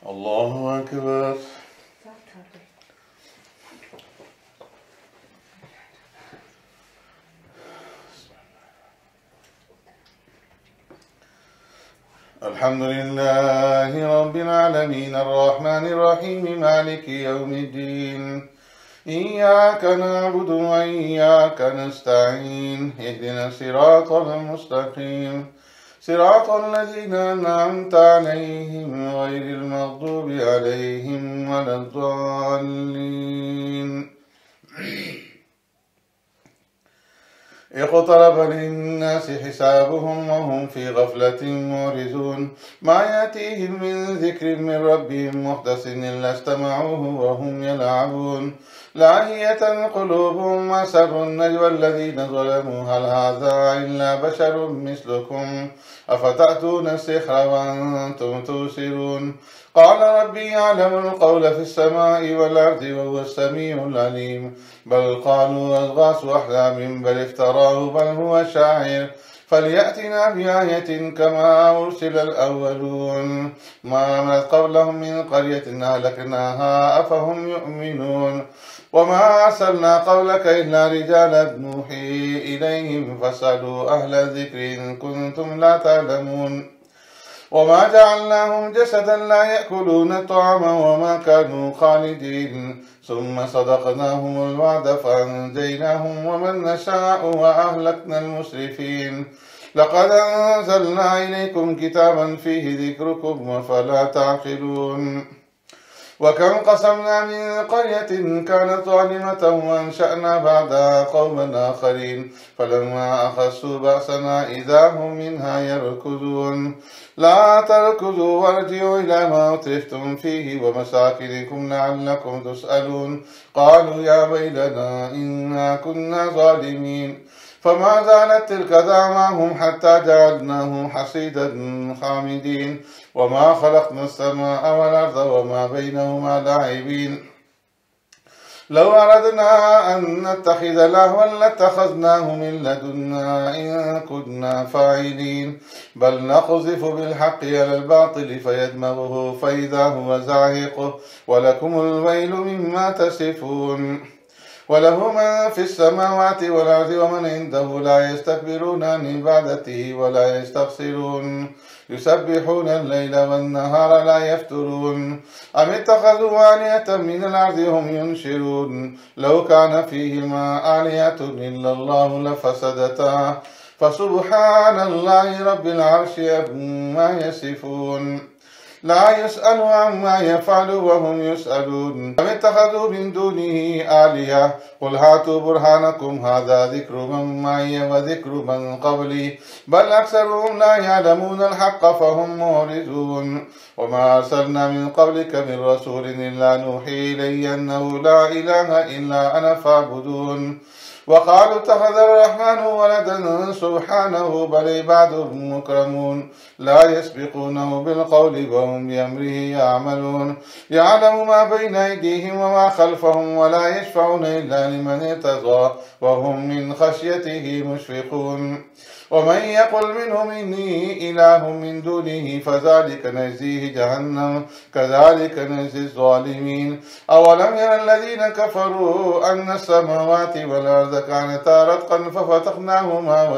الله أكبر. الحمد لله رب العالمين الرحمن الرحيم مالك يوم الدين إياك نعبد وإياك نستعين اهدنا الصراط المستقيم صراط الذين أنعمت عليهم غير المغضوب عليهم ولا الضالين. اقترب للناس حسابهم وهم في غفلة معرضون ما يأتيهم من ذكر من ربهم محدث إلا استمعوه وهم يلعبون لاهية قلوبهم وأسروا النجوى الذين ظلموا هل هذا إلا بشر مثلكم أفتأتون السحر وأنتم تبصرون قال ربي يعلم القول في السماء والأرض وهو السميع العليم بل قالوا أضغاث أحلام بل افتراه بل هو شاعر فليأتنا بآية كما أرسل الأولون ما آمنت قبلهم من قرية أهلكناها أفهم يؤمنون وما أرسلنا قبلك إلا رجالا نوحي إليهم فاسألوا أهل الذكر إن كنتم لا تعلمون وما جعلناهم جسدا لا يأكلون الطعام وما كانوا خالدين ثم صدقناهم الوعد فأنجيناهم ومن نشاء وأهلكنا المسرفين لقد أنزلنا إليكم كتابا فيه ذكركم أفلا تعقلون وكم قسمنا من قرية كانت ظالمة وأنشأنا بعدها قوما آخرين فلما أخذوا بأسنا إذا هم منها يركضون لا تركضوا وارجعوا إلى ما أترفتم فيه ومساكنكم لعلكم تسألون قالوا يا ويلنا إنا كنا ظالمين فما زالت تلك دعواهم حتى جعلناهم حصيدا خامدين وما خلقنا السماء والأرض وما بينهما لاعبين لو أردنا أن نتخذ لهوا لاتخذناه من لدنا إن كنا فاعلين بل نقذف بالحق على الباطل فيدمغه فإذا هو زاهق ولكم الويل مما تصفون وله من في السماوات والأرض ومن عنده لا يستكبرون عن عبادته ولا يستبصرون يسبحون الليل والنهار لا يفترون أم اتخذوا آلهة من الأرض هم ينشرون لو كان فيهما آلهة إلا الله لفسدتا فسبحان الله رب العرش عما يصفون لا يسأل عما يفعل وهم يسألون أم اتخذوا من دونه آلهة قل هاتوا برهانكم هذا ذكر من معي وذكر من قبلي بل أكثرهم لا يعلمون الحق فهم معرضون وما أرسلنا من قبلك من رسول إلا نوحي إليه أنه لا إله إلا أنا فاعبدون وقالوا اتخذ الرحمن ولدا سبحانه بل عباد مكرمون لا يسبقونه بالقول وهم بأمره يعملون يعلم ما بين أيديهم وما خلفهم ولا يشفعون إلا لمن ارتضى وهم من خشيته مشفقون ومن يقل منهم إني إله من دونه فذلك نجزيه جهنم كذلك نجزي الظالمين أولم ير الذين كفروا أن السماوات والأرض كانتا رتقا ففتقناهما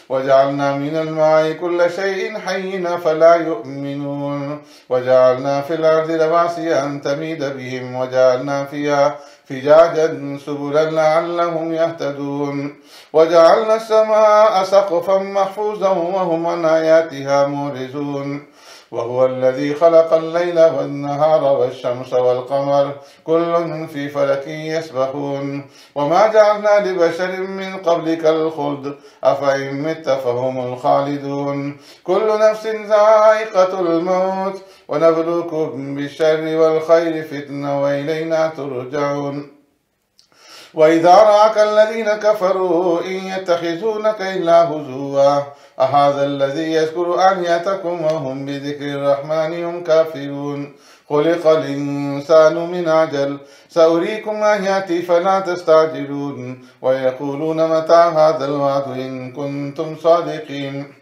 وجعلنا من الماء كل شيء حي فلا يؤمنون وجعلنا في الأرض رواسي أن تميد بهم وجعلنا فيها فجاجا سبلا لعلهم يهتدون وجعلنا السماء سقفا محفوظا وهم عن آياتها معرضون وهو الذي خلق الليل والنهار والشمس والقمر كل في فلك يسبحون وما جعلنا لبشر من قبلك الخلد أفإن مت فهم الخالدون كل نفس ذائقة الموت ونبلوكم بالشر والخير فتنة وإلينا ترجعون وإذا رآك الذين كفروا إن يتخذونك إلا هزوا أهذا الذي يذكر آلهتكم وهم بذكر الرحمن هم كافرون خلق الإنسان من عجل سأريكم آياتي فلا تستعجلون ويقولون متى هذا الوعد إن كنتم صادقين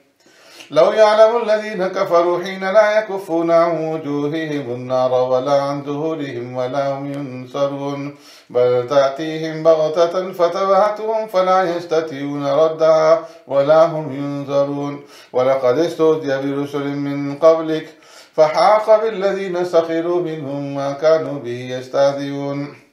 لو يعلم الذين كفروا حين لا يكفون عن وجوههم النار ولا عن ظهورهم ولا هم ينصرون بل تأتيهم بغتة فتبهتهم فلا يستطيعون ردها ولا هم ينظرون ولقد استهزئ برسل من قبلك فحاق بالذين سخروا منهم ما كانوا به يستهزئون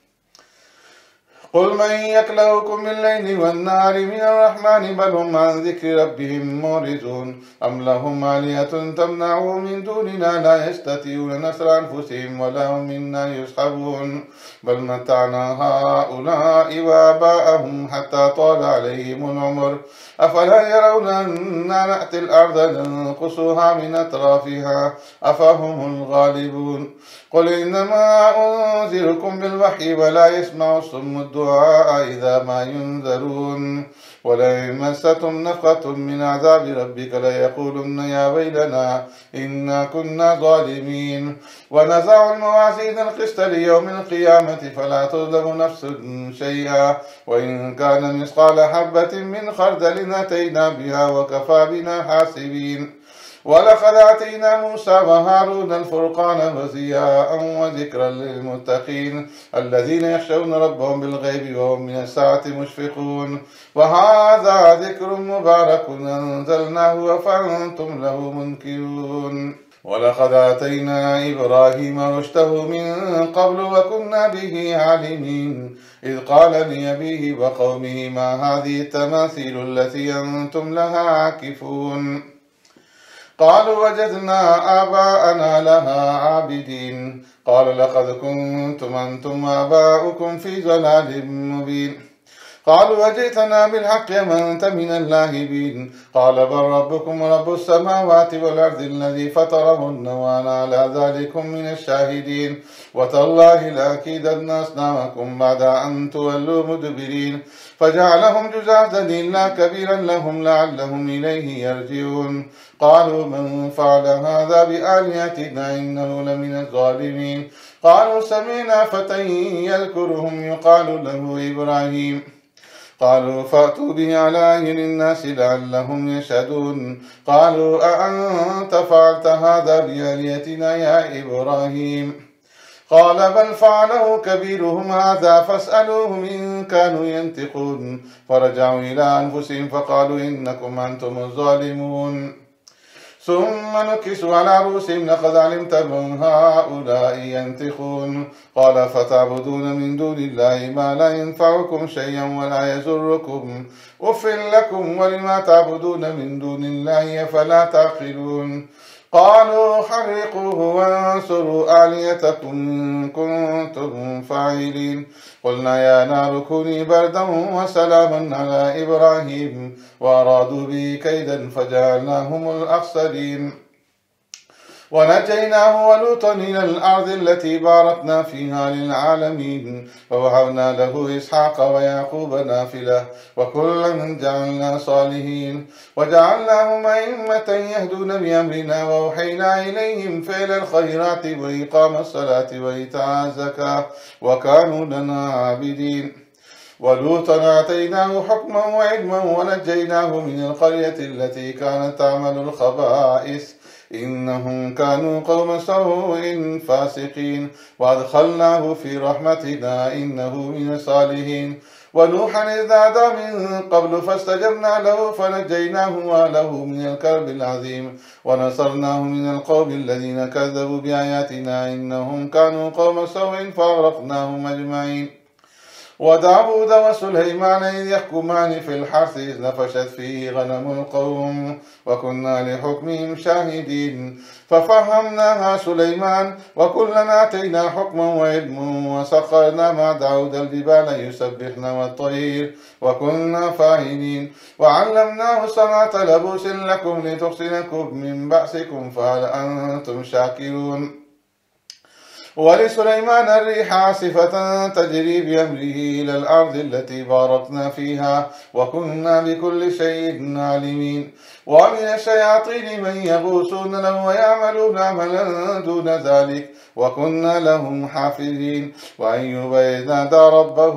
قل من يكلؤكم بالليل والنهار من الرحمن بل هم عن ذكر ربهم معرضون أم لهم آلهة تمنعهم من دوننا لا يستطيعون نصر أنفسهم ولا هم منا يصحبون بل متعنا هؤلاء وآباءهم حتى طال عليهم العمر أفلا يرون أنا نأتي الأرض ننقصها من أطرافها أفهم الغالبون قل إنما أنذركم بالوحي ولا يسمع الصم الدعاء إذا ما ينذرون ولئن مستهم نفخة من عذاب ربك ليقولن يا ويلنا إنا كنا ظالمين ونزع الموازين القسط ليوم القيامة فلا تظلم نفس شيئا وإن كان مثقال حبة من خردل أتينا بها وكفى بنا حاسبين ولقد آتينا موسى وهارون الفرقان وضياء وذكرا للمتقين الذين يخشون ربهم بالغيب وهم من الساعة مشفقون وهذا ذكر مبارك أنزلناه فأنتم له منكرون ولقد آتينا إبراهيم رشده من قبل وكنا به عالمين إذ قال لأبيه وقومه ما هذه التماثيل التي أنتم لها عاكفون قالوا وجدنا آباءنا لها عابدين قال لقد كنتم أنتم وآباؤكم في ضلال مبين قالوا وجئتنا بالحق أم أنت من اللاهبين قال بل ربكم رب السماوات والأرض الذي فطرهن وأنا على ذلك من الشاهدين وتالله لأكيدن أصنامكم بعد أن تولوا مدبرين فجعلهم جزازا إلا كبيرا لهم لعلهم إليه يرجعون قالوا من فعل هذا بآلهتنا إنه لمن الظالمين قالوا سمعنا فتى يذكرهم يقال له إبراهيم قالوا فأتوا به على أعين الناس لعلهم يشهدون قالوا أأنت فعلت هذا بآلهتنا يا إبراهيم قال بل فعله كبيرهم هذا فاسألوهم إن كانوا ينطقون فرجعوا إلى أنفسهم فقالوا إنكم أنتم الظالمون ثم نكسوا على رؤوسهم لقد علمت من هؤلاء ينطقون قال فتعبدون من دون الله ما لا ينفعكم شيئا ولا يضركم أف لكم ولما تعبدون من دون الله فلا تعقلون قالوا حرقوه وانصروا آلهتكم إن كنتم فاعلين قلنا يا نار كوني بردا وسلاما على إبراهيم وأرادوا به كيدا فجعلناهم الأخسرين ونجيناه ولوطا إلى الأرض التي باركنا فيها للعالمين ووهبنا له إسحاق ويعقوب نافلة وكلا جعلنا صالحين وجعلناهم أئمة يهدون بأمرنا وأوحينا إليهم فعل الخيرات وإقام الصلاة وإيتاء الزكاة وكانوا لنا عابدين ولوطا آتيناه حكما وعلما ونجيناه من القرية التي كانت تعمل الخبائث إنهم كانوا قوم سوء فاسقين وأدخلناه في رحمتنا إنه من الصالحين ونوحا إذ نادى من قبل فاستجبنا له فنجيناه وأهله من الكرب العظيم ونصرناه من القوم الذين كذبوا بآياتنا إنهم كانوا قوم سوء فأغرقناهم أجمعين وداود وسليمان إذ يحكمان في الحرث إذ نفشت فيه غنم القوم وكنا لحكمهم شاهدين ففهمناها سليمان وكلا آتينا حكما وعلما وسخرنا مع داود الجبال يسبحن والطير وكنا فاعلين وعلمناه صنعة لبوس لكم لتحصنكم من بأسكم فهل أنتم شاكرون ولسليمان الريح عاصفة تجري بأمره إلى الأرض التي باركنا فيها وكنا بكل شيء عالمين ومن الشياطين من يغوصون له ويعملون عملا دون ذلك وكنا لهم حافظين وأيوب إذ نادى ربه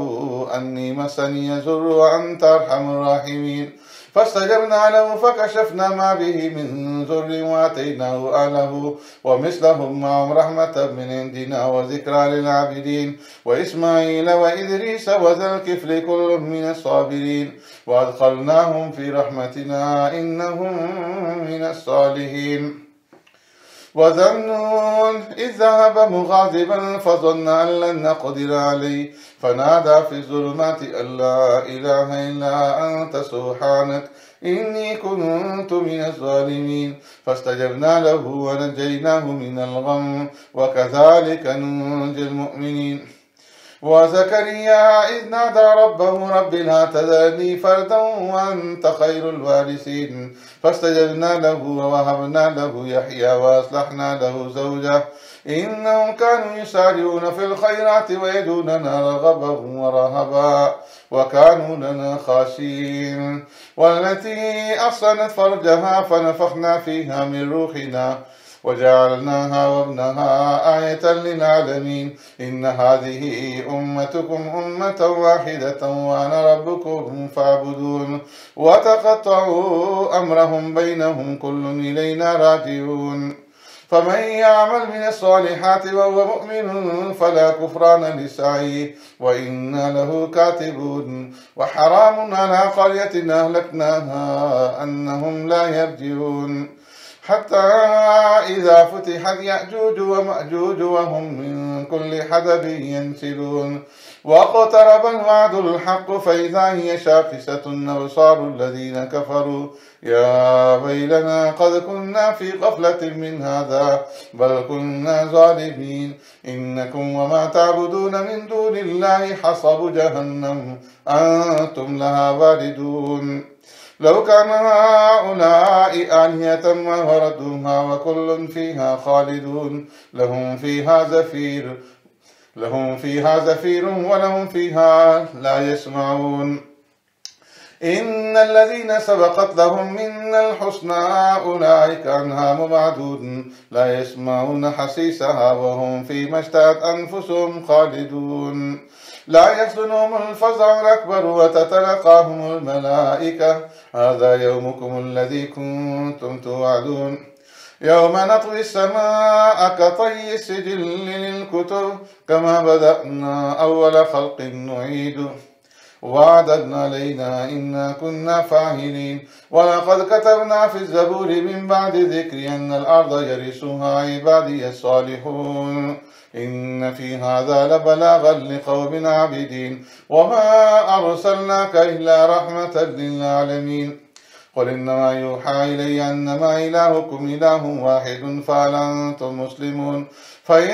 أني مسني الضر وأنت أرحم الراحمين فاستجبنا له فكشفنا ما به من ضر وآتيناه أهله ومثلهم معهم رحمة من عندنا وذكرى للعابدين وإسماعيل وإدريس وذا الكفل كل من الصابرين وأدخلناهم في رحمتنا إنهم من الصالحين. وذا النون إذ ذهب مغاضبا فظن أن لن نقدر عليه فنادى في الظلمات أن لا إله إلا أنت سبحانك إني كنت من الظالمين فاستجبنا له ونجيناه من الغم وكذلك ننجي المؤمنين. وزكريا إذ نادى ربه رب لا تذرني فردا وأنت خير الوارثين فاستجبنا له ووهبنا له يحيى وأصلحنا له زوجه إنهم كانوا يسارعون في الخيرات ويدعوننا رغبا ورهبا وكانوا لنا خاشعين. والتي أحصنت فرجها فنفخنا فيها من روحنا وجعلناها وابنها آية للعالمين إن هذه أمتكم أمة واحدة وأنا ربكم فاعبدون. وتقطعوا أمرهم بينهم كل إلينا راجعون. فمن يعمل من الصالحات وهو مؤمن فلا كفران لسعيه وإنا له كاتبون. وحرام على قرية أهلكناها أنهم لا يرجعون حتى إذا فتحت يأجوج ومأجوج وهم من كل حدب ينسلون. واقترب الوعد الحق فإذا هي شاخصة أبصار الذين كفروا يا ويلنا قد كنا في غفلة من هذا بل كنا ظالمين إنكم وما تعبدون من دون الله حصب جهنم أنتم لها واردون. لو كان هؤلاء آلهة ما وردوها وكل فيها خالدون لهم فيها زفير ولهم فيها لا يسمعون. إن الذين سبقت لهم من الحسنى أولئك عنها مبعدون لا يسمعون حسيسها وهم فيما اشتهت أنفسهم خالدون. لا يحزنهم الفزع الأكبر وتتلقاهم الملائكة هذا يومكم الذي كنتم توعدون. يوم نطوي السماء كطي السجل للكتب كما بدأنا أول خلق نعيد وعدنا علينا إنا كنا فاعلين. ولقد كتبنا في الزبور من بعد ذكر أن الأرض يرثها عبادي الصالحون إن في هذا لبلاغا لقوم عابدين وما أرسلناك إلا رحمة للعالمين. قل إنما يوحى إلي أنما إلهكم إله واحد فهل أنتم مسلمون. فإن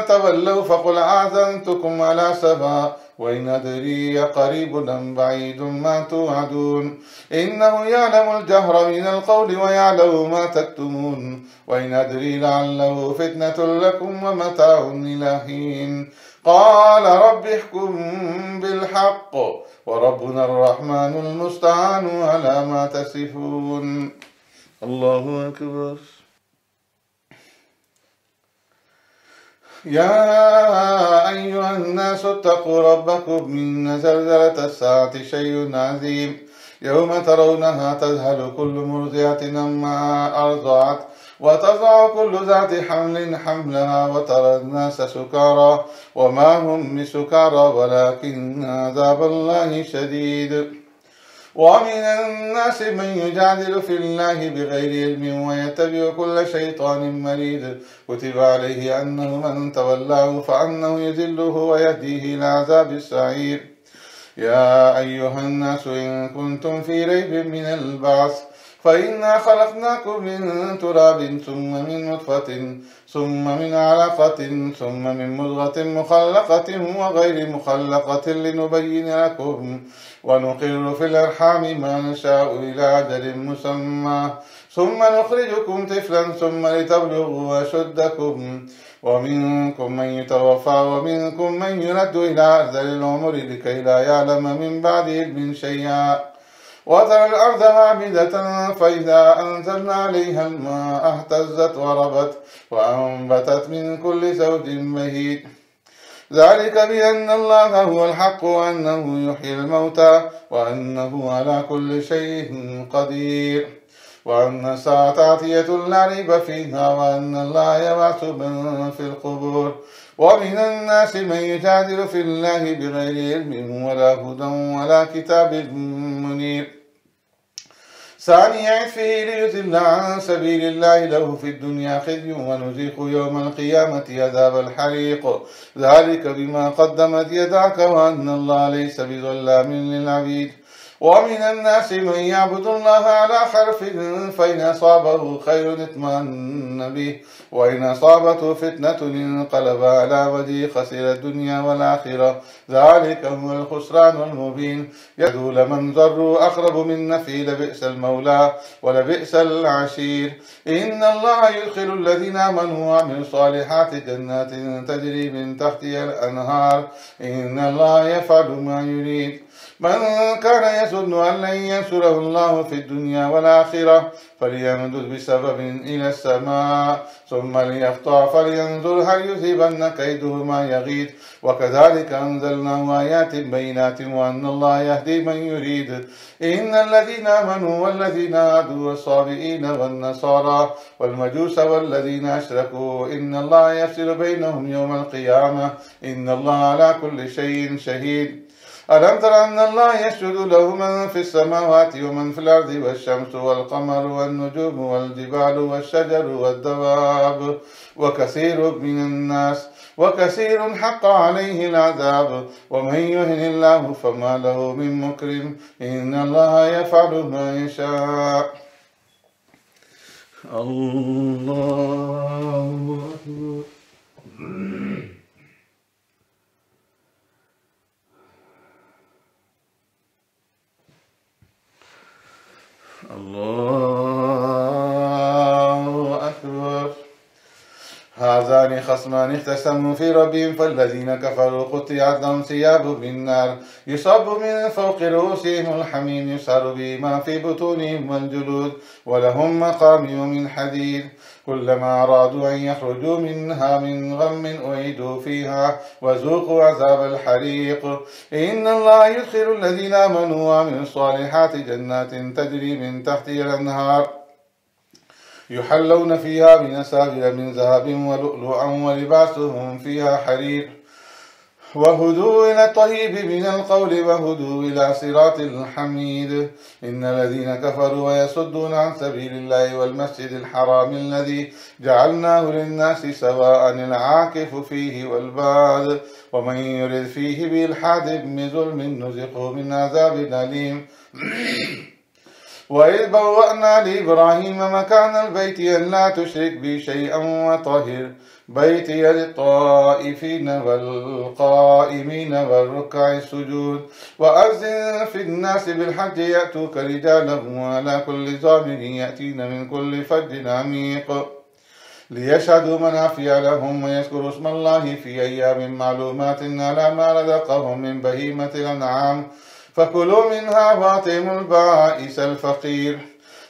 تولوا فقل آذنتكم على سواء وإن أدري قريب أم بعيد ما توعدون. إنه يعلم الجهر من القول ويعلم ما تكتمون وإن أدري لعله فتنة لكم ومتاع إلى حين. قال رب احكم بالحق وربنا الرحمن المستعان على ما تصفون. الله أكبر. يا أيها الناس اتقوا ربكم إن زلزلة الساعة شيء عظيم يوم ترونها تذهل كل مرضعة عما أرضعت وتضع كل ذات حمل حملها وترى الناس سكارى وما هم بسكارى ولكن عذاب الله شديد. ومن الناس من يجادل في الله بغير علم ويتبع كل شيطان مريد كتب عليه أنه من تولاه فأنه يذله ويهديه إلى عذاب السعير. يا أيها الناس إن كنتم في ريب من البعث فإنا خلقناكم من تراب ثم من نطفة ثم من علقة ثم من مضغة مخلقة وغير مخلقة لنبين لكم ونقر في الأرحام ما نشاء إلى أجل مسمى ثم نخرجكم طفلا ثم لتبلغوا أشدكم ومنكم من يتوفى ومنكم من يرد إلى أرذل العمر لكي لا يعلم من بعد علم شيئا. وترى الأرض هامدة فإذا أنزلنا عليها الماء اهتزت وربت وأنبتت من كل زوج بهيج. ذلك بأن الله هو الحق وأنه يحيي الموتى وأنه على كل شيء قدير وأن الساعة آتية لا ريب فيها وأن الله يبعث من في القبور ومن الناس من يجادل في الله بغير علم ولا هدى ولا كتاب منير ثاني عطفه ليضل عن سبيل الله له في الدنيا خزي ونذيقه يوم القيامة عذاب الحريق ذلك بما قدمت يداك وأن الله ليس بظلام للعبيد ومن الناس من يعبد الله على حرف فإن أصابه خير اطمأن به وإن أصابته فتنة انقلب على وجهه خسر الدنيا والآخرة ذلك هو الخسران المبين يدعو لمن ضروا أقرب من نفي لبئس المولى ولبئس العشير إن الله يدخل الذين آمنوا وعملوا الصالحات جنات تجري من تحتها الأنهار إن الله يفعل ما يريد من كان يظن أن لن ينصره الله في الدنيا والآخرة فليمدد بسبب إلى السماء ثم ليقطع فلينظر هل يذهبن كيده ما يغيظ وكذلك أنزلناه آيات بينات وأن الله يهدي من يريد إن الذين آمنوا والذين هادوا والصابئين والنصارى والمجوس والذين أشركوا إن الله يفصل بينهم يوم القيامة إن الله على كل شيء شهيد ألم تر أن الله يسجد له من في السماوات ومن في الأرض والشمس والقمر والنجوم والجبال والشجر والدواب وكثير من الناس وكثير حق عليه العذاب ومن يهن الله فما له من مكرم إن الله يفعل ما يشاء. الله أكبر. الله أكبر. هذان خصمان اختصموا في ربهم فالذين كفروا قطعت لهم ثياب من نار يصب من فوق رؤوسهم الحميم يسعر به ما في بطونهم والجلود ولهم مقامع من حديد كلما أرادوا أن يخرجوا منها من غم أعيدوا فيها وذوقوا عذاب الحريق إن الله يدخل الذين آمنوا وعملوا الصالحات جنات تجري من تحتها الأنهار يحلون فيها من أساور من ذهب ولؤلؤا ولباسهم فيها حرير وهدوا إلى الطيب من القول وهدوا إلى صراط الحميد إن الذين كفروا ويصدون عن سبيل الله والمسجد الحرام الذي جعلناه للناس سواء العاكف فيه والباد ومن يرد فيه بإلحاد بظلم نذقه من عذاب أليم وإذ بوأنا لإبراهيم مكان البيت أن لا تشرك بي شيئا وطهر بيتي للطائفين والقائمين والركع السجود وأذن في الناس بالحج يأتوك رجالا وعلى كل ضامر يأتين من كل فج عميق ليشهدوا منافع لهم ويذكروا اسم الله في أيام معلومات على ما رزقهم من بهيمة الأنعام فكلوا منها وأطعموا البائس الفقير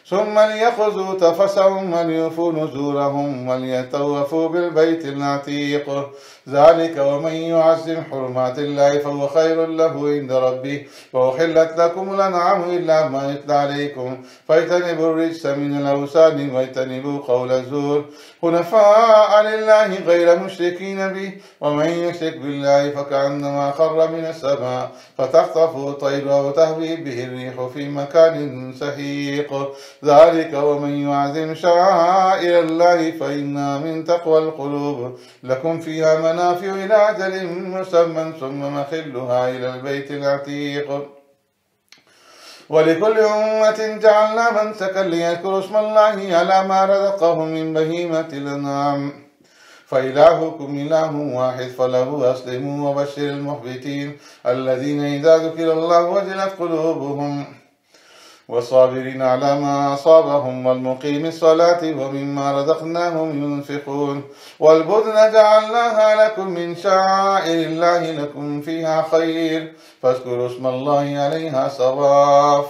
ثم ليأخذوا تفسهم وليوفوا نذورهم وليطوفوا بالبيت العتيق ذلك ومن يعظم حرمات الله فهو خير له عند ربه وأحلت لكم الأنعام إلا ما يتلى عليكم فاجتنبوا الرجس من الأوثان واجتنبوا قول الزور حنفاء لله غير مشركين به ومن يشرك بالله فكأنما خر من السماء فتخطفه الطير أو تهوي به الريح في مكان سحيق ذلك ومن يعظم شعائر الله فإنها من تقوى القلوب لكم فيها منافع إلى أجل مسمى ثم محلها إلى البيت العتيق ولكل أمة جعلنا منسكا ليذكروا اسم الله على ما رزقهم من بهيمة الأنعام فإلهكم إله واحد فله أسلموا وبشر المخبتين الذين إذا ذكر الله وجلت قلوبهم والصابرين على ما أصابهم والمقيم الصلاة ومما رزقناهم ينفقون والبدن جعلناها لكم من شعائر الله لكم فيها خير فاذكروا اسم الله عليها صواف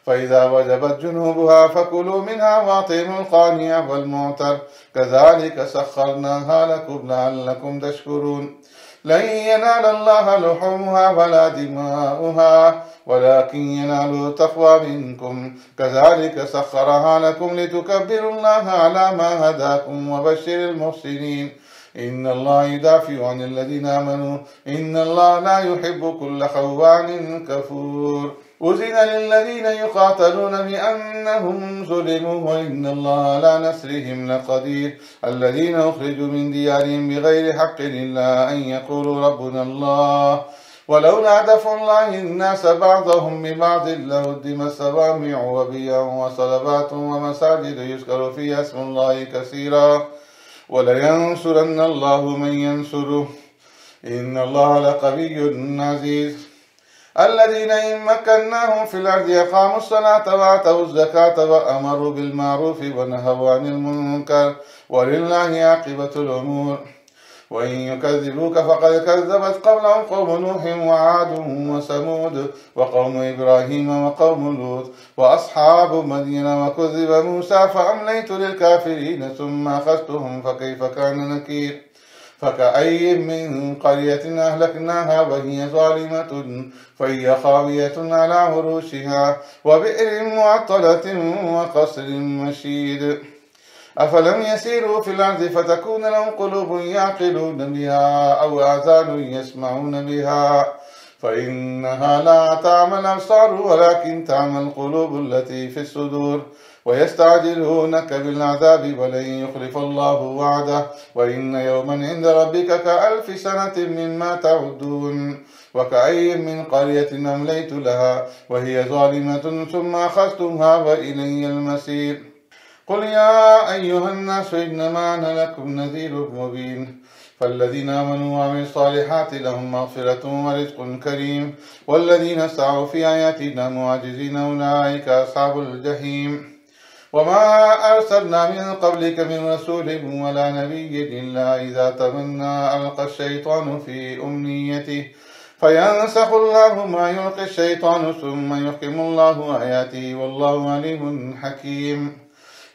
فإذا وجبت جنوبها فكلوا منها وأطعموا القانع والمعتر كذلك سخرناها لكم لعلكم تشكرون لن ينال الله لحومها ولا دماؤها ولكن يناله التقوى منكم كذلك سخرها لكم لتكبروا الله على ما هداكم وبشر المحسنين إن الله يدافع عن الذين آمنوا إن الله لا يحب كل خوان كفور أذن للذين يقاتلون بأنهم ظلموا وإن الله على نصرهم لقدير الذين أخرجوا من ديارهم بغير حق إلا أن يقولوا ربنا الله ولولا دفع الله الناس بعضهم ببعض لهدمت صوامع وبيع وصلوات ومساجد يذكر فيها اسم الله كثيرا ولينصرن الله من ينصره إن الله لقوي عزيز الذين إن مكناهم في الأرض أقاموا الصلاة وآتوا الزكاة وأمروا بالمعروف ونهوا عن المنكر ولله عاقبة الأمور وإن يكذبوك فقد كذبت قبلهم قوم نوح وعاد وثمود وقوم إبراهيم وقوم لوط وأصحاب مدين وكذب موسى فأمليت للكافرين ثم أخذتهم فكيف كان نكير فكأي من قرية أهلكناها وهي ظالمة فهي خاوية على عروشها وبئر معطلة وقصر مشيد أفلم يسيروا في الأرض فتكون لهم قلوب يعقلون بها أو آذان يسمعون بها فإنها لا تعمى الأبصار ولكن تعمى القلوب التي في الصدور ويستعجلونك بالعذاب ولن يخلف الله وعده وإن يوما عند ربك كألف سنة مما تعدون وكأي من قرية أمليت لها وهي ظالمة ثم أخذتها وإلي المسير قل يا أيها الناس إنما أنا لكم نذير مبين فالذين آمنوا وعملوا الصالحات لهم مغفرة ورزق كريم والذين سعوا في آياتنا معجزين أولئك أصحاب الجحيم وما أرسلنا من قبلك من رسول ولا نبي إلا إذا تمنى ألقى الشيطان في أمنيته فينسخ الله ما يلقي الشيطان ثم يحكم الله آياته والله عليم حكيم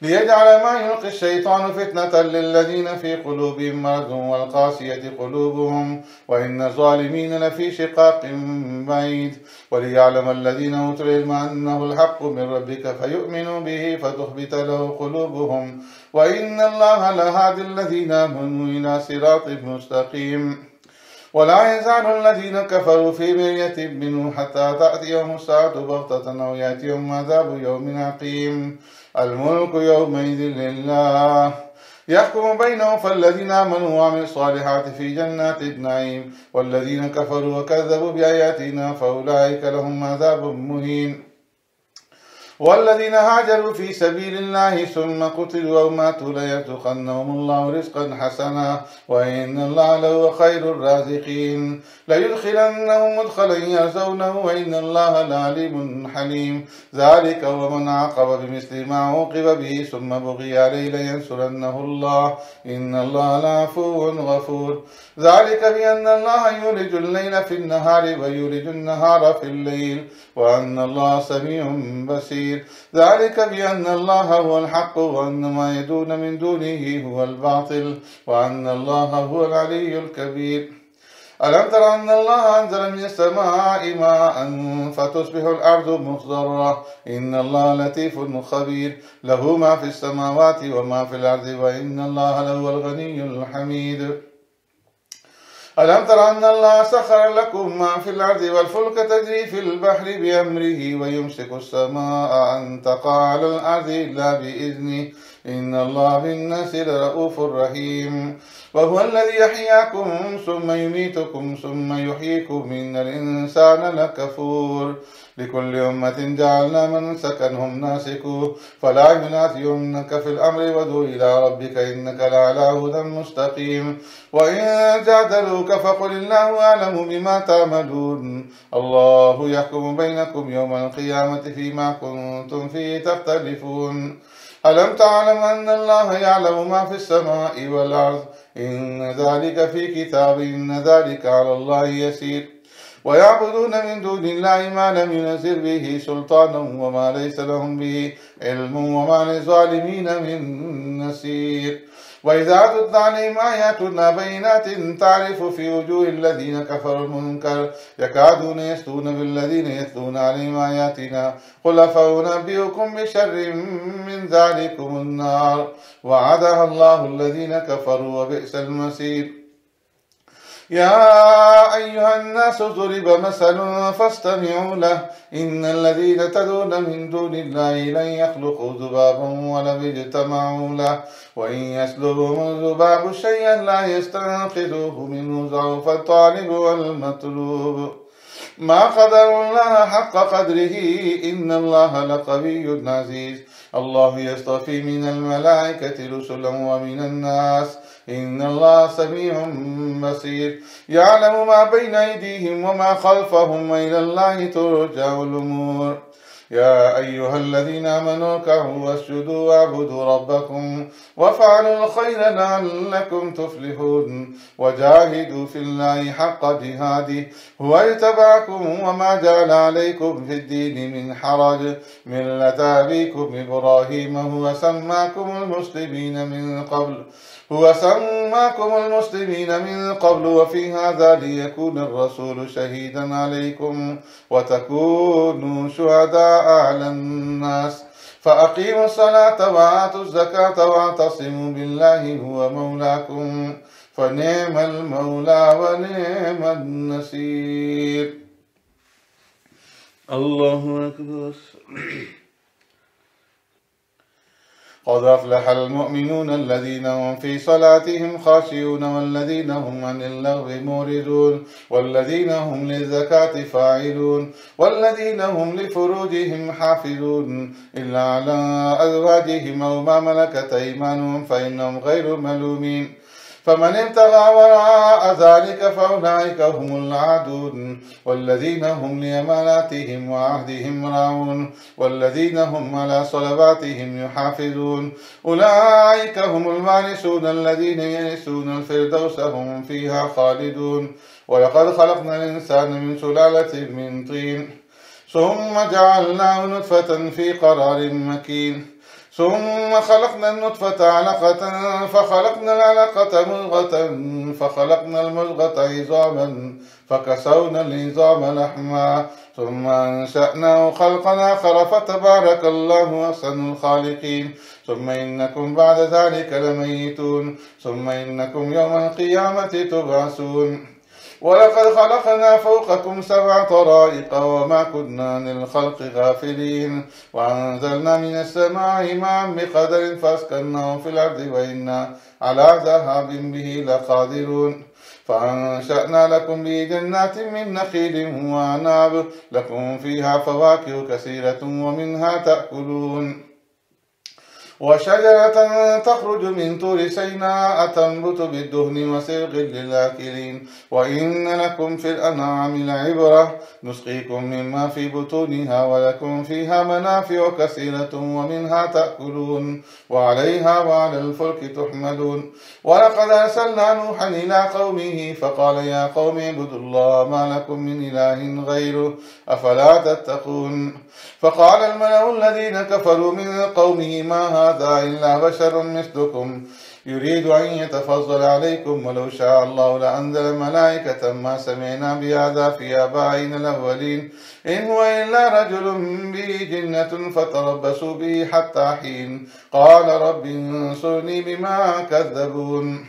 ليجعل ما يلقي الشيطان فتنة للذين في قلوبهم مرض والقاسية قلوبهم وإن الظالمين لفي شقاق بعيد وليعلم الذين أوتوا العلم أنه الحق من ربك فيؤمنوا به فتخبت له قلوبهم وإن الله لهادي الذين آمنوا إلى صراط مستقيم ولا يزال الذين كفروا في مرية منه حتى تأتيهم الساعة بغتة أو يأتيهم عذاب يوم عقيم الملك يومئذ لله يحكم بينهم فالذين آمنوا وعملوا الصالحات في جنات النعيم والذين كفروا وكذبوا بآياتنا فأولئك لهم عذاب مهين والذين هاجروا في سبيل الله ثم قتلوا أو ماتوا ليرزقنهم الله رزقا حسنا وإن الله لهو خير الرازقين ليدخلنهم مدخلا يرزونه وإن الله لعليم حليم ذلك ومن عاقب بمثل ما عوقب به ثم بغي عليه لينصرنه الله إن الله لعفو غفور ذلك بأن الله يولج الليل في النهار ويولج النهار في الليل وأن الله سميع بصير ذلك بأن الله هو الحق وأن ما يدون من دونه هو الباطل وأن الله هو العلي الكبير ألم تر أن الله أنزل من السماء ماء فتصبح الأرض مخضرة إن الله لطيف خبير له ما في السماوات وما في الأرض وإن الله لهو الغني الحميد ألم تر أن الله سخر لكم ما في الأرض والفلك تجري في البحر بأمره ويمسك السماء أن تقع على الأرض إلا بإذنه إن الله بالناس لرؤوف رحيم وهو الذي يحياكم ثم يميتكم ثم يحييكم إن الإنسان لكفور لكل أمة جعلنا منسكا هم ناسكوه فلا ينازعنك في الأمر وادع إلى ربك إنك لعلى هدى مستقيم وإن جادلوك فقل الله أعلم بما تعملون الله يحكم بينكم يوم القيامة فيما كنتم فيه تختلفون ألم تعلم أن الله يعلم ما في السماء والأرض إن ذلك في كتاب إن ذلك على الله يسير ويعبدون من دون الله ما لم ينزل به سلطانا وما ليس لهم به علم وما للظالمين من نصير وإذا تتلى عليهم آياتنا بينات تعرف في وجوه الذين كفروا المنكر يكادون يسطون بالذين يتلون عليهم آياتنا قل أفأنبئكم بشر من ذلكم النار وعدها الله الذين كفروا وبئس المصير. يا أيها الناس ضرب مثل فاستمعوا له إن الذين تدعون من دون الله لن يخلقوا ذبابا ولو اجتمعوا له وإن يسلبهم الذباب شيئا لا يستنقذوه منه ضعف الطالب والمطلوب ما قدر الله حق قدره إن الله لقوي عزيز. الله يصطفي من الملائكة رسلا ومن الناس إن الله سميع بصير. يعلم ما بين أيديهم وما خلفهم وإلى الله ترجع الأمور. يا أيها الذين آمنوا اركعوا واسجدوا واعبدوا ربكم وافعلوا الخير لعلكم تفلحون وجاهدوا في الله حق جهاده هو اجتباكم وما جعل عليكم في الدين من حرج ملة أبيكم إبراهيم هو سماكم المسلمين من قبل وفي هذا ليكون الرسول شهيدا عليكم وتكونوا شهداء على الناس فأقيموا الصلاة وآتوا الزكاة واعتصموا بالله هو مولاكم فنعم المولى ونعم النصير. الله أكبر. قد أفلح المؤمنون الذين هم في صلاتهم خاشعون والذين هم عن اللغو معرضون والذين هم للزكاة فاعلون والذين هم لفروجهم حافظون إلا على أزواجهم أو ما ملكت أيمانهم فإنهم غير ملومين فمن ابتغى وراء ذلك فأولئك هم العادون والذين هم لأماناتهم وعهدهم راعون والذين هم على صلواتهم يحافظون أولئك هم الوارثون الذين يرثون الفردوس هم فيها خالدون. ولقد خلقنا الإنسان من سلالة من طين ثم جعلناه نطفة في قرار مكين ثم خلقنا النطفة علقة فخلقنا العلقة مضغة فخلقنا المضغة عظاما فكسونا العظام لحما ثم أنشأناه خلقا آخر فتبارك الله أحسن الخالقين. ثم إنكم بعد ذلك لميتون ثم إنكم يوم القيامة تبعثون. ولقد خلقنا فوقكم 7 طرائق وما كنا عن الخلق غافلين وأنزلنا من السماء ماء بقدر فاسكناه في الأرض وإنا على ذهاب به لقادرون. فأنشأنا لكم به جنات من نخيل وأعناب لكم فيها فواكه كثيرة ومنها تأكلون وشجرة تخرج من طور سيناء تنبت بالدهن وصبغ للآكلين وإن لكم في الأنعام لعبرة نسقيكم مما في بطونها ولكم فيها منافع كثيرة ومنها تأكلون وعليها وعلى الفلك تحملون. ولقد أرسلنا نوحا إلى قومه فقال يا قوم اعبدوا الله ما لكم من إله غيره أفلا تتقون. فقال الملأ الذين كفروا من قومه ما هذا إلا بشر مثلكم يريد أن يتفضل عليكم ولو شاء الله لأنزل ملائكة ما سمعنا بهذا في آبائنا الأولين إن هو إلا رجل به جنة فتربصوا به حتى حين. قال رب انصرني بما كذبون.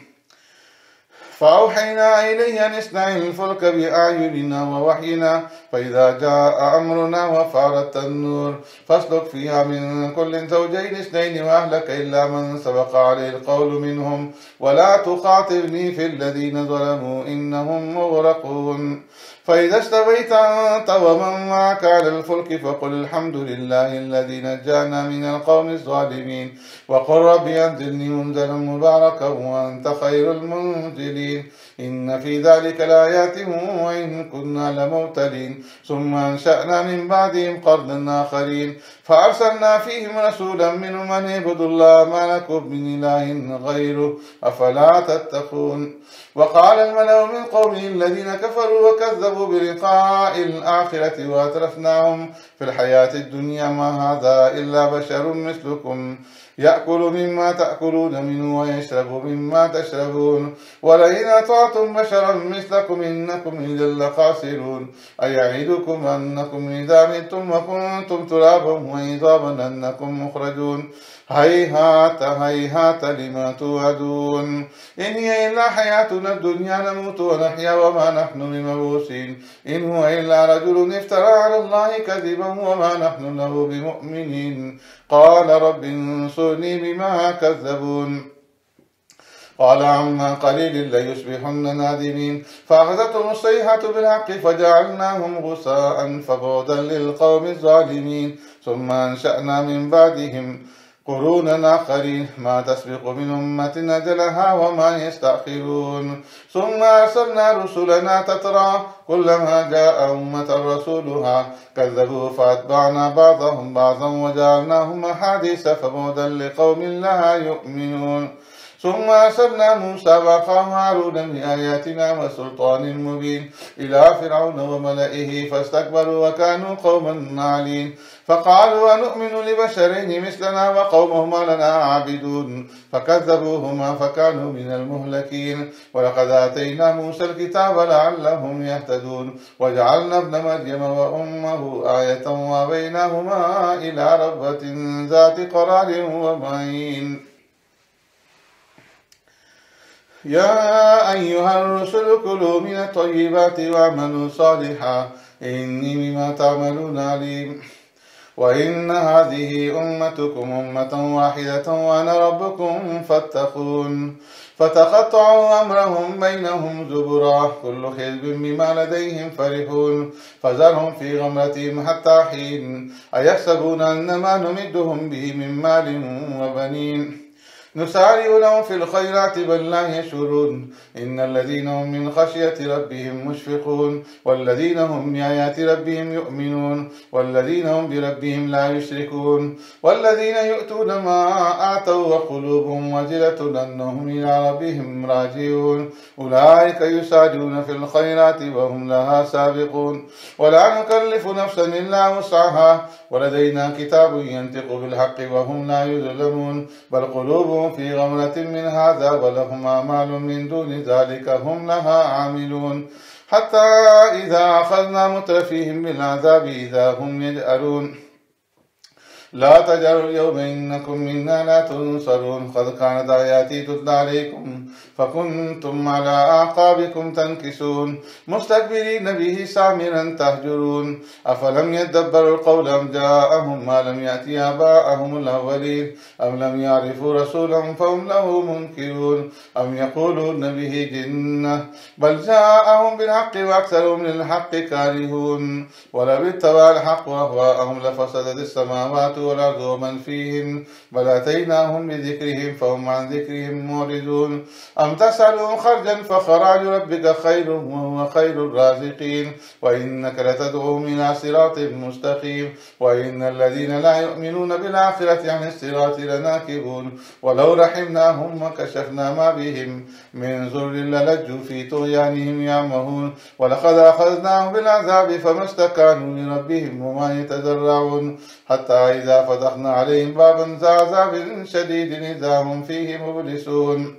فأوحينا إليه أن اصنع الفلك بأعيننا ووحينا فإذا جاء أمرنا وفارت النور فاسلك فيها من كل زوجين 2 وأهلك إلا من سبق عليه القول منهم ولا تخاطبني في الذين ظلموا إنهم مغرقون. فإذا استويت أنت ومن معك على الفلك فقل الحمد لله الذي نجانا من القوم الظالمين وقل رب أنزلني منزلا مباركا وأنت خير المنزلين. إن في ذلك لآيات وإن كنا لمبتلين. ثم أنشأنا من بعدهم قرنا آخرين فأرسلنا فيهم رسولا منهم أن اعبدوا الله ما لكم من إله غيره أفلا تتقون. وقال الملأ من قومه الذين كفروا وكذبوا بلقاء الآخرة وأترفناهم في الحياة الدنيا ما هذا إلا بشر مثلكم يأكل مما تأكلون منه ويشرب مما تشربون ولئن أطعتم بشرا مثلكم إنكم إذا لخاسرون أيعدكم أنكم إذا متم وكنتم ترابا وعظاما أنكم مخرجون هيهات هيهات لما توعدون إن هي إلا حياتنا الدنيا نموت ونحيا وما نحن بمبعوثين إن هو إلا رجل افترى على الله كذبا وما نحن له بمؤمنين قال رب انصرني بما كذبون قال عما قليل ليصبحن نادمين فأخذتهم الصيحة بالحق فجعلناهم غثاء فبعدا للقوم الظالمين ثم أنشأنا من بعدهم قرونا آخرين ما تسبق من أمة أجلها وما يستأخرون ثم أرسلنا رسلنا تترى كلما جاء أمة رسولها كذبوا فأتبعنا بعضهم بعضا وجعلناهم أحاديث فبعدا لقوم لا يؤمنون ثم أرسلنا موسى وأخاه هارون بآياتنا وسلطان مبين إلى فرعون وملئه فاستكبروا وكانوا قوما عالين فقالوا أنؤمن لبشرين مثلنا وقومهما لنا عابدون فكذبوهما فكانوا من المهلكين ولقد آتينا موسى الكتاب لعلهم يهتدون وجعلنا ابن مريم وأمه آية وآويناهما إلى ربوة ذات قرار ومعين يا أيها الرسل كلوا من الطيبات واعملوا صالحا إني بما تعملون عليم وإن هذه أمتكم أمة واحدة وأنا ربكم فاتقون فتقطعوا أمرهم بينهم زبرا كل حزب بما لديهم فرحون فذرهم في غمرتهم حتى حين أيحسبون أن ما نمدهم به من مال وبنين نسارع لهم في الخيرات بل لا يشعرون إن الذين هم من خشية ربهم مشفقون والذين هم بآيات ربهم يؤمنون والذين هم بربهم لا يشركون والذين يؤتون ما آتوا وقلوبهم وجلة أنهم إلى ربهم راجعون أولئك يسارعون في الخيرات وهم لها سابقون ولا نكلف نفسا إلا وسعها ولدينا كتاب ينطق بالحق وهم لا يظلمون بل قلوبهم في غمرة من هذا ولهم أعمال من دون ذلك هم لها عاملون حتى إذا أخذنا مترفيهم بالعذاب إذا هم يجأرون لا تجروا اليوم إنكم منا لا تنصرون قد كانت آياتي تتلى عليكم فكنتم على أعقابكم تنكسون مستكبرين به سامرا تهجرون أفلم يدبروا القول أم جاءهم ما لم يأتي آباءهم الأولين أم لم يعرفوا رسولا فهم له منكرون أم يقولون به جنة بل جاءهم بالحق وأكثرهم للحق كارهون ولو اتبع الحق أهواءهم لفسدت السماوات والأرض ومن فيهن بل أتيناهم بذكرهم فهم عن ذكرهم معرضون أم تسألهم خرجا فخراج ربك خير وهو خير الرازقين وإنك لتدعوهم إلى صراط مستقيم وإن الذين لا يؤمنون بالآخرة عن الصراط لناكبون ولو رحمناهم وكشفنا ما بهم من ضر للجوا في طغيانهم يعمهون ولقد أخذناهم بالعذاب فما استكانوا لربهم وما يتضرعون حتى إذا فتحنا عليهم بابا ذا عذاب شديد إذا هم فيه مبلسون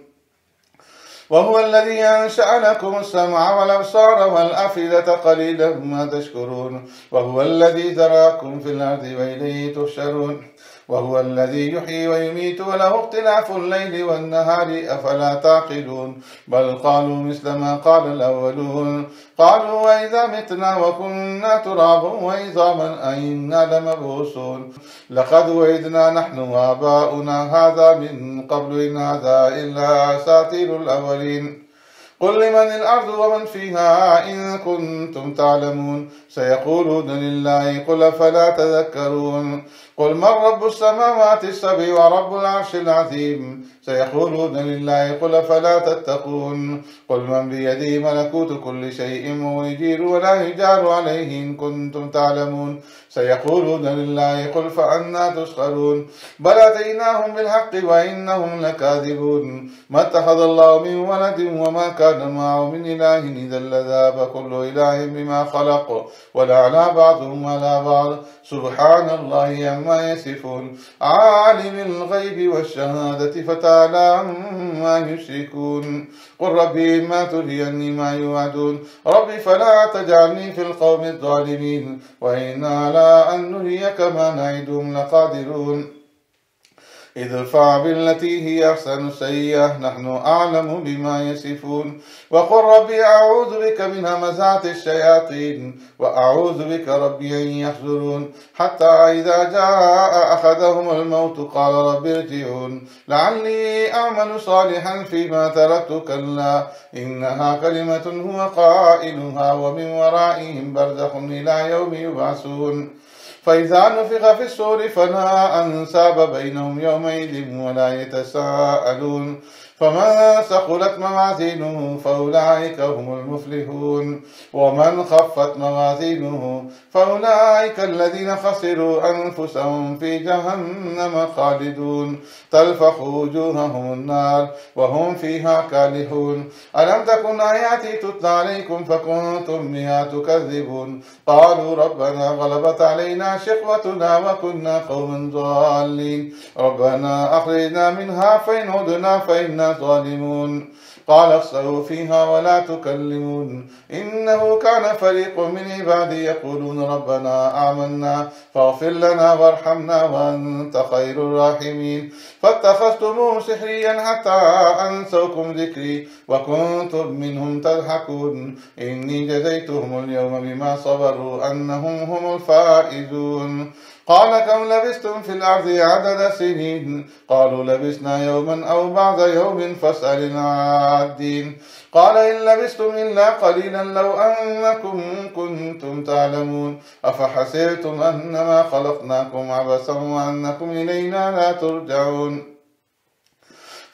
وهو الذي أنشأ لكم السمع والأبصار والأفئدة قليلا ما تشكرون وهو الذي ذراكم في الأرض وإليه تحشرون وهو الذي يحيي ويميت وله اختلاف الليل والنهار أفلا تعقلون بل قالوا مثل ما قال الأولون قالوا وإذا متنا وكنا ترابا وعظاما أئنا لمبعوثون لقد وعدنا نحن وآباؤنا هذا من قبل إن هذا إلا أساطير الأولين قل لمن الأرض ومن فيها إن كنتم تعلمون سيقولون لله قل فلا تذكرون قل من رب السماوات السبع ورب العرش العظيم سيقولون لله قل فلا تتقون قل من بيده ملكوت كل شيء ويجير ولا يجار عليه إن كنتم تعلمون سيقولون لله قل فأنى تسخرون بل أتيناهم بالحق وإنهم لكاذبون ما اتخذ الله من ولد وما كان معه من إله إذا لذهب كل إله بما خلق ولعلى بعضهم على بعض سبحان الله عما عما يصفون عالم الغيب والشهادة فتعالى عما يشركون قل ربي إما تريني ما يوعدون ربي فلا تجعلني في القوم الظالمين وإنا على أن نريك ما نعدهم لقادرون ادفع بالتي هي أحسن السيئة نحن أعلم بما يصفون وقل ربي أعوذ بك من همزات الشياطين وأعوذ بك ربي أن يحضرون حتى إذا جاء أحدهم الموت قال رب ارجعون لعلي أعمل صالحا فيما تركت كلا إنها كلمة هو قائلها ومن ورائهم برزخ إلى يوم يبعثون فإذا نفخ في الصور فلا أنساب بينهم يومئذ ولا يتساءلون فمن ثقلت موازينه فأولئك هم المفلحون ومن خفت موازينه فأولئك الذين خسروا أنفسهم في جهنم خالدون تلفح وجوههم النار وهم فيها كالحون ألم تكن آياتي تتلى عليكم فكنتم بها تكذبون قالوا ربنا غلبت علينا شقوتنا وكنا قوما ضالين ربنا أخرجنا منها فإن عدنا فإنا ظالمون قال اخسئوا فيها ولا تكلمون إنه كان فريق من عبادي يقولون ربنا آمنا فاغفر لنا وارحمنا وأنت خير الراحمين فاتخذتموه سحريا حتى أنسوكم ذكري وكنتم منهم تضحكون إني جزيتهم اليوم بما صبروا أنهم هم الفائزون قال كم لبثتم في الأرض عدد سنين قالوا لبثنا يوما أو بعض يوم فاسأل العادين قال إن لبثتم إلا قليلا لو أنكم كنتم تعلمون أفحسبتم أنما خلقناكم عبثا وأنكم إلينا لا ترجعون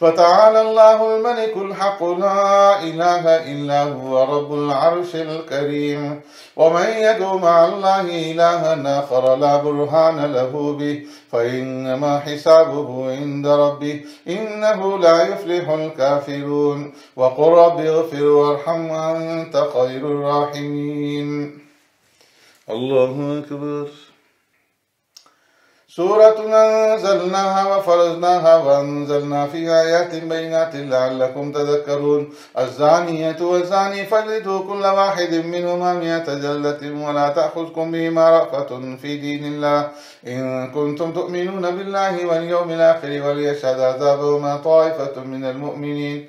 فتعالى الله الملك الحق لا إله إلا هو رب العرش الكريم ومن يدعو مع الله إلها آخر لا برهان له به فإنما حسابه عند ربه إنه لا يفلح الكافرون وقل رب اغفر وارحم وأنت خير الراحمين الله أكبر سورة أنزلناها وفرضناها وأنزلنا فيها آيات بينات لعلكم تذكرون الزانية والزاني فاجلدوا كل واحد منهما 100 جلدة ولا تأخذكم بهما رأفة في دين الله إن كنتم تؤمنون بالله واليوم الآخر وليشهد عذابهما طائفة من المؤمنين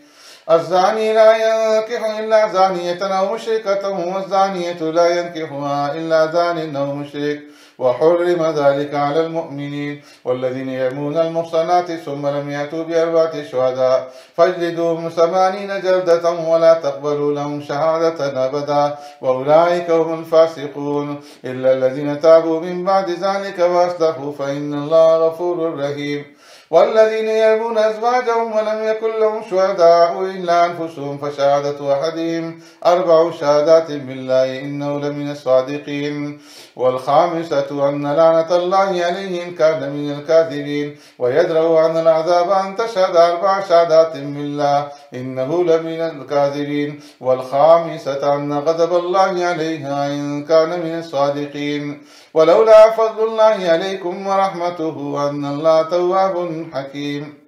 الزاني لا ينكح إلا زانية أو مشركة والزانية لا ينكحها إلا زان أو مشرك وحرم ذلك على المؤمنين والذين يرمون المحصنات ثم لم يأتوا ب4 شهداء فاجلدوهم 80 جلدة ولا تقبلوا لهم شهادة أبدا وأولئك هم الفاسقون إلا الذين تابوا من بعد ذلك وأصلحوا فإن الله غفور رحيم والذين يرمون أزواجهم ولم يكن لهم شهداء إلا أنفسهم فشهادة أحدهم 4 شهادات بالله إنه لمن الصادقين والخامسة أن لعنة الله عليه إن كان من الكاذبين ويدرأ عن العذاب أن تشهد 4 شهادات بالله إنه لمن الكاذبين والخامسة أن غضب الله عليها إن كان من الصادقين ولولا فضل الله عليكم ورحمته أن الله تواب حكيم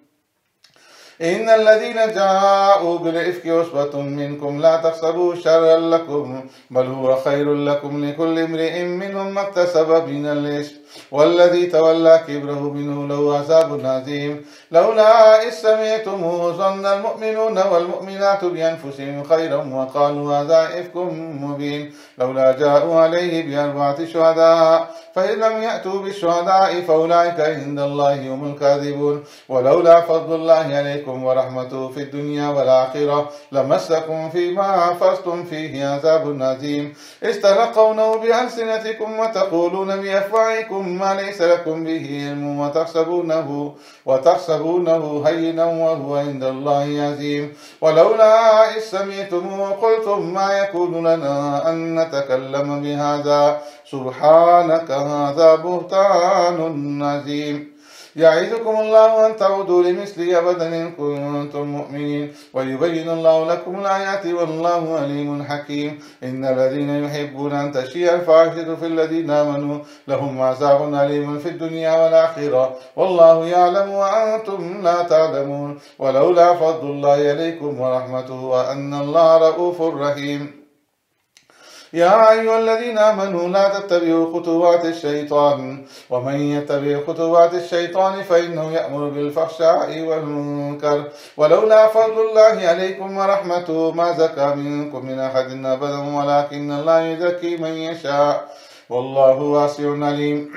إن الذين جاءوا بالإفك عصبة منكم لا تحسبوا شرا لكم بل هو خير لكم لكل امرئ منهم ما اكتسب من الإثم والذي تولى كبره منه له عذاب عظيم لولا إذ سمعتموه ظن المؤمنون والمؤمنات بأنفسهم خيرا وقالوا هذا إفك مبين لولا جاءوا عليه ب4 شهداء فإن لم يأتوا بالشهداء فأولئك عند الله هم الكاذبون ولولا فضل الله عليكم ورحمته في الدنيا والآخرة لمسكم فيما أنفقتم فيه عذاب عظيم إذ تلقونه بألسنتكم وتقولون بأفواهكم ما ليس لكم به علم وتحسبونه هينا وهو عند الله عظيم ولولا إذ سمعتموه قلتم ما يكون لنا أن نتكلم بهذا سبحانك هذا بهتان عظيم يعظكم الله أن تعودوا لمثله أبدا إن كنتم مؤمنين ويبين الله لكم الآيات والله عليم حكيم. إن الذين يحبون أن تشيع الفاحشة في الذين آمنوا لهم عذاب أليم في الدنيا والآخرة والله يعلم وأنتم لا تعلمون ولولا فضل الله عليكم ورحمته وأن الله رؤوف رحيم. يا أيها الذين آمنوا لا تتبعوا خطوات الشيطان ومن يتبع خطوات الشيطان فإنه يأمر بالفحشاء والمنكر ولولا فضل الله عليكم ورحمته ما زكى منكم من أحد أبدا ولكن الله يزكي من يشاء والله واسع عليم.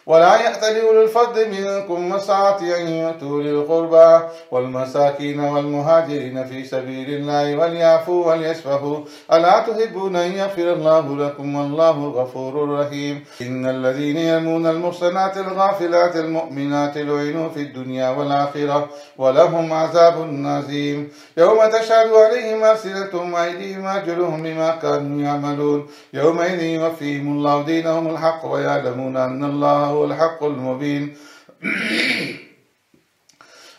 ولا يأتل أولو الفضل منكم والسعة أن يؤتوا للقربى والمساكين والمهاجرين في سبيل الله وليعفوا وليصفحوا ألا تحبون أن يغفر الله لكم والله غفور رحيم. إن الذين يرمون المحصنات الغافلات المؤمنات لعنوا في الدنيا والآخرة ولهم عذاب عظيم يوم تشهد عليهم ألسنتهم وأيديهم وأرجلهم بما كانوا يعملون يومئذ يوفيهم الله دينهم الحق ويعلمون أن الله هو الحق المبين.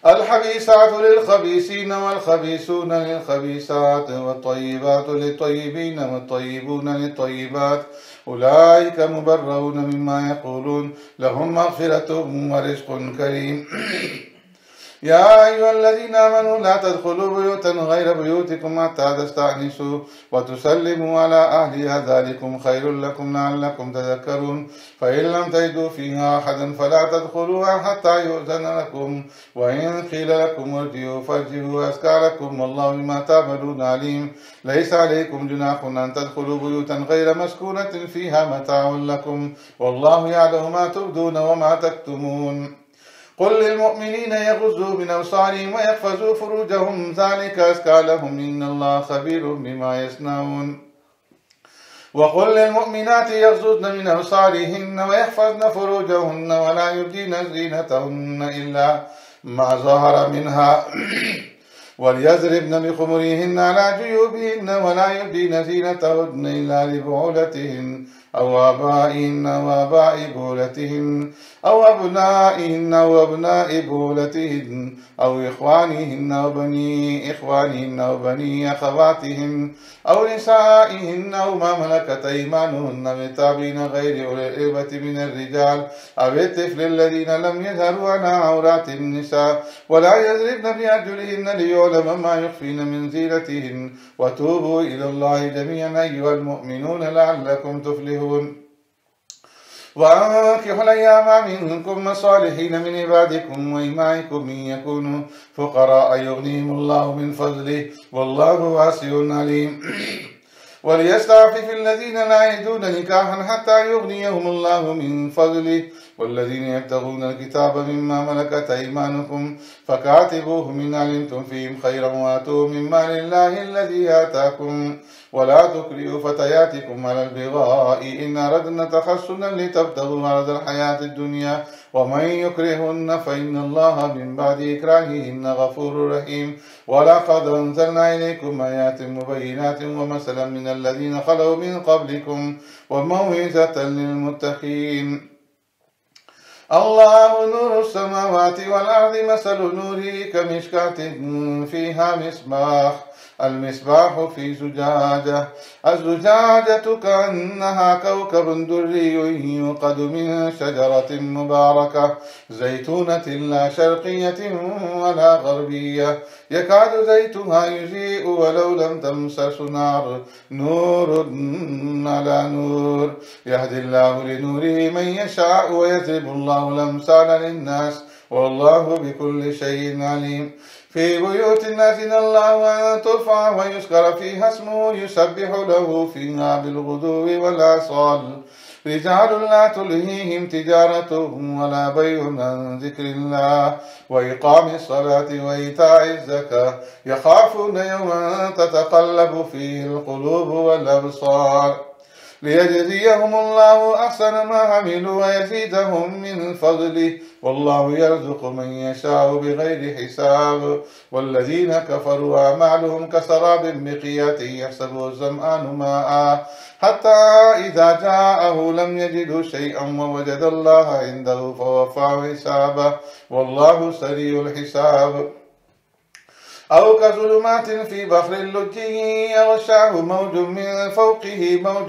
الخبيثات للخبيثين والخبيثون للخبيثات والطيبات للطيبين والطيبون للطيبات أولئك مبرؤون مما يقولون لهم مغفرة ورزق كريم. يا أيها الذين آمنوا لا تدخلوا بيوتا غير بيوتكم حتى تستأنسوا وتسلموا على أهلها ذلكم خير لكم لعلكم تذكرون. فإن لم تجدوا فيها أحدا فلا تدخلوها حتى يؤذن لكم وإن قيل لكم ارجعوا فارجعوا أزكى لكم والله بما تعملون عليم. ليس عليكم جناح أن تدخلوا بيوتا غير مسكونة فيها متاع لكم والله يعلم ما تبدون وما تكتمون. قل للمؤمنين يغضوا من أبصارهم ويحفظوا فروجهم ذلك أزكى لهم إن الله خبير بما يصنعون. وقل للمؤمنات يغضضن من أبصارهن ويحفظن فروجهن ولا يبدين زينتهن إلا ما ظهر منها وليضربن بخمرهن على جيوبهن ولا يبدين زينتهن إلا لبعولتهن أو آبائهن وآباء بعولتهن أو أبنائهن وأبناء بعولتهن أو إخوانهن وبني إخوانهن وبني أخواتهن أو نسائهن أو ما ملكت أيمانهن متابعين غير أولي الإربة من الرجال أو الطفل الذين لم يظهروا على عورات النساء ولا يضربن بأرجلهن ليعلم ما يخفين من زينتهن وتوبوا إلى الله جميعا أيها المؤمنون لعلكم تفلحون. وأنكحوا الأيام منكم الصالحين من عبادكم وإمائكم إن يكونوا فقراء يغنيهم الله من فضله والله واسع عليم. وليستعفف الذين لا يجدون نكاحا حتى يغنيهم الله من فضله والذين يبتغون الكتاب مما ملكت أيمانكم فكاتبوهم إن علمتم فيهم خيرا وآتوهم من مال الله الذي آتاكم ولا تكرهوا فتياتكم على البغاء إن أردنا تحصنا لتبتغوا عرض الحياة الدنيا ومن يكرهن فإن الله من بعد إكراههن غفور رحيم. ولقد أنزلنا إليكم آيات مبينات ومثلا من الذين خلوا من قبلكم وموعظة للمتقين. الله نور السماوات والأرض مثل نوره كمشكاة فيها مصباح المصباح في زجاجة الزجاجة كأنها كوكب دري يوقد من شجرة مباركة زيتونة لا شرقية ولا غربية يكاد زيتها يضيء ولو لم تمسس نار نور على نور يهدي الله لنوره من يشاء ويضرب الله الأمثال للناس والله بكل شيء عليم. في بيوت أذن الله أن ترفع ويذكر فيها اسمه يسبح له فيها بالغدو والآصال رجال لا تلهيهم تجارة ولا بيع عن ذكر الله وإقام الصلاة وإيتاء الزكاة يخافون يوما تتقلب فيه القلوب والأبصار ليجزيهم الله أحسن ما عملوا ويزيدهم من فضله والله يرزق من يشاء بغير حساب. والذين كفروا أعمالهم كسراب بقيعة يحسبه الظمآن ماء حتى إذا جاءه لم يجده شيئا ووجد الله عنده فوفاه حسابه والله سريع الحساب. أو كظلمات في بحر اللجي يغشاه موج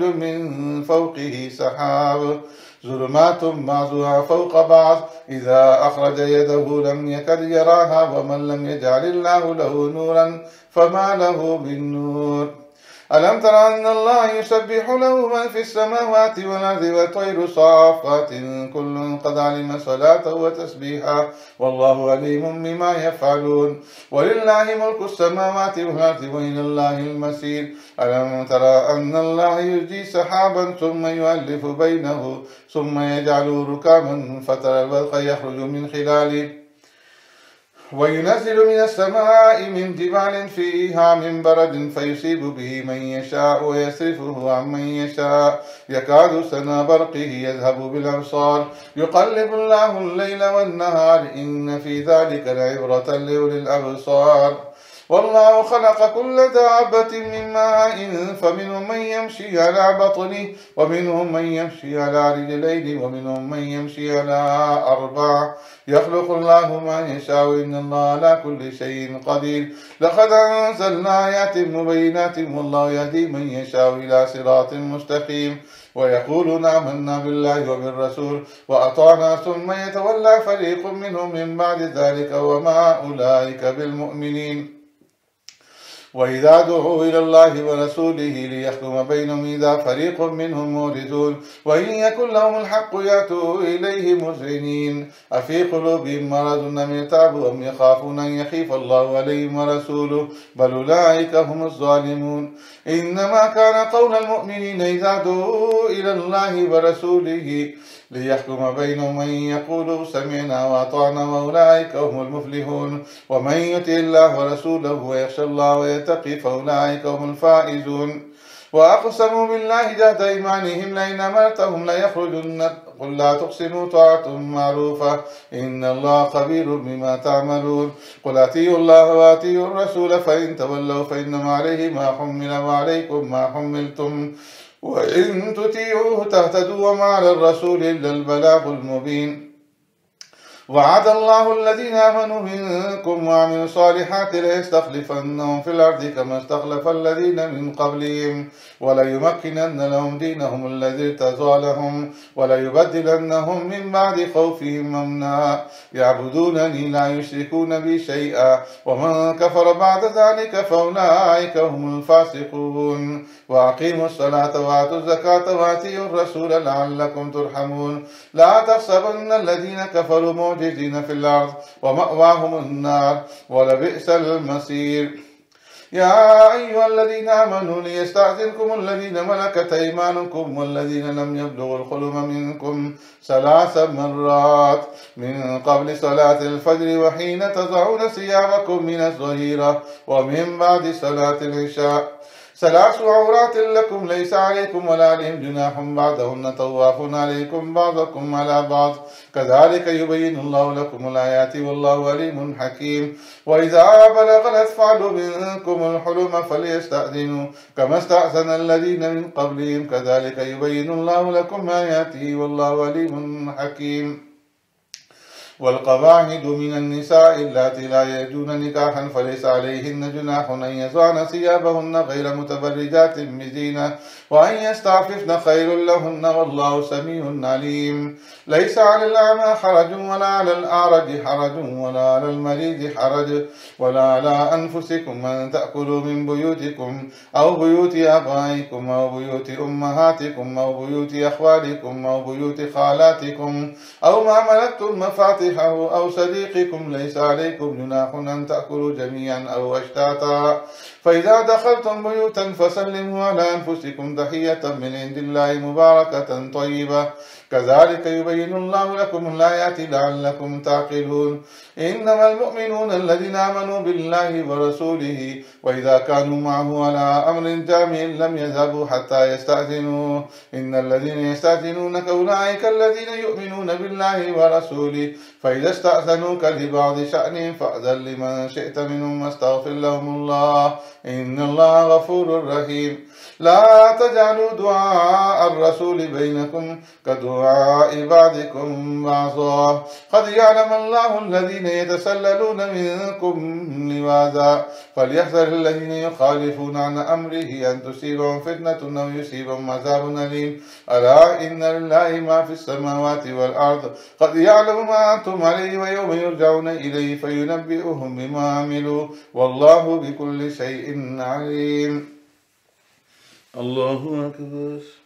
من فوقه سحاب ظلمات بعضها فوق بعض إذا أخرج يده لم يكد يراها ومن لم يجعل الله له نورا فما له من نور. ألم تر أن الله يسبح له من في السماوات والأرض والطير صافات كل قد علم صلاته وتسبيحه والله عليم بما يفعلون. ولله ملك السماوات والأرض وإلى الله المصير. ألم تر أن الله يزجي سحابا ثم يؤلف بينه ثم يجعله ركاما فترى البرق يخرج من خلاله وينزل من السماء من جبال فيها من برد فيصيب به من يشاء ويصرفه عن من يشاء يكاد سنا برقه يذهب بالأبصار يقلب الله الليل والنهار إن في ذلك لعبرة لأولي الأبصار. والله خلق كل دابة من ماء فمنهم من يمشي على بطنه ومنهم من يمشي على رجلين ومنهم من يمشي على أربع يخلق الله ما يشاء إن الله على كل شيء قدير. لقد أنزلنا آيات مبينات والله يهدي من يشاء إلى صراط مستقيم. ويقولون آمنا بالله وبالرسول وأطعنا ثم يتولى فريق منهم من بعد ذلك وما أولئك بالمؤمنين. وإذا دعوا إلى الله ورسوله ليحكم بينهم إذا فريق منهم معرضون وإن يكن لهم الحق يأتوا إليه مذعنين أفي قلوبهم مرض أم ارتابوا أم يخافون أن يخيف الله عليهم ورسوله بل أولئك هم الظالمون. إنما كان قول المؤمنين إذا دعوا إلى الله ورسوله ليحكم بينهم أن يقولوا سمعنا وأطعنا وأولئك هم المفلحون. ومن يطع الله ورسوله ويخشى الله ويتقي فأولئك هم الفائزون. وأقسموا بالله جهد أيمانهم لئن أمرتهم ليخرجن قل لا تقسموا طاعة معروفة إن الله خبير بما تعملون. قل أطيعوا الله وأطيعوا الرسول فإن تولوا فإنما عليه ما حمل وعليكم ما حملتم وإن تطيعوه تهتدوا وما على الرسول إلا البلاغ المبين. وعد الله الذين آمنوا منكم وعملوا الصالحات ليستخلفنهم في الأرض كما استخلف الذين من قبلهم وليمكنن لهم دينهم الذي ارتضى لهم وليبدلنهم من بعد خوفهم أمنا يعبدونني لا يشركون بي شيئا ومن كفر بعد ذلك فأولئك هم الفاسقون. وأقيموا الصلاة وآتوا الزكاة وأطيعوا الرسول لعلكم ترحمون. لا تحسبن الذين كفروا معجزين في الأرض ومأواهم النار ولبئس المصير. يا أيها الذين آمنوا ليستأذنكم الذين ملكت أيمانكم والذين لم يبلغوا الحلم منكم 3 مرات من قبل صلاة الفجر وحين تضعون ثيابكم من الظهيرة ومن بعد صلاة العشاء 3 عورات لكم ليس عليكم ولا عليهم جناح بعدهن طواف عليكم بعضكم على بعض كذلك يبين الله لكم الآيات والله عليم حكيم. وإذا بلغ الأطفال منكم الحلم فليستأذنوا كما استأذن الذين من قبلهم كذلك يبين الله لكم آياته والله عليم حكيم. والقواعد من النساء اللاتي لا يجدون نكاحا فليس عليهن جناح أن يضعن ثيابهن غير متبرجات بزينة وأن يستعففن خير لهن والله سميع عليم. ليس على الأعمى حرج ولا على الأعرج حرج ولا على المريض حرج ولا على أنفسكم أن تأكلوا من بيوتكم أو بيوت آبائكم أو بيوت أمهاتكم أو بيوت أخوالكم أو بيوت خالاتكم أو ما ملكتم مفاتحه أو صديقكم ليس عليكم جناح أن تأكلوا جميعا أو أشتاتا. فإذا دخلتم بيوتا فسلموا على أنفسكم تحية من عند الله مباركة طيبة كذلك يبين الله لكم الآيات لعلكم تعقلون إنما المؤمنون الذين آمنوا بالله ورسوله وإذا كانوا معه على أمر جامع لم يذهبوا حتى يستأذنوا إن الذين يستأذنونك أولئك الذين يؤمنون بالله ورسوله فإذا استأذنوك لبعض شأنهم فأذن لمن شئت منهم واستغفر لهم الله إن الله غفور رحيم لا تجعلوا دعاء الرسول بينكم كدعاء بعضكم بعضا قد يعلم الله الذين يتسللون منكم لواذا فليحذر الذين يخالفون عن أمره أن تصيبهم فتنة أو يصيبهم عذاب أليم ألا إن لله ما في السماوات والأرض قد يعلم ما أنتم عليه ويوم يرجعون إليه فينبئهم بما عملوا والله بكل شيء عليم. الله أكبر.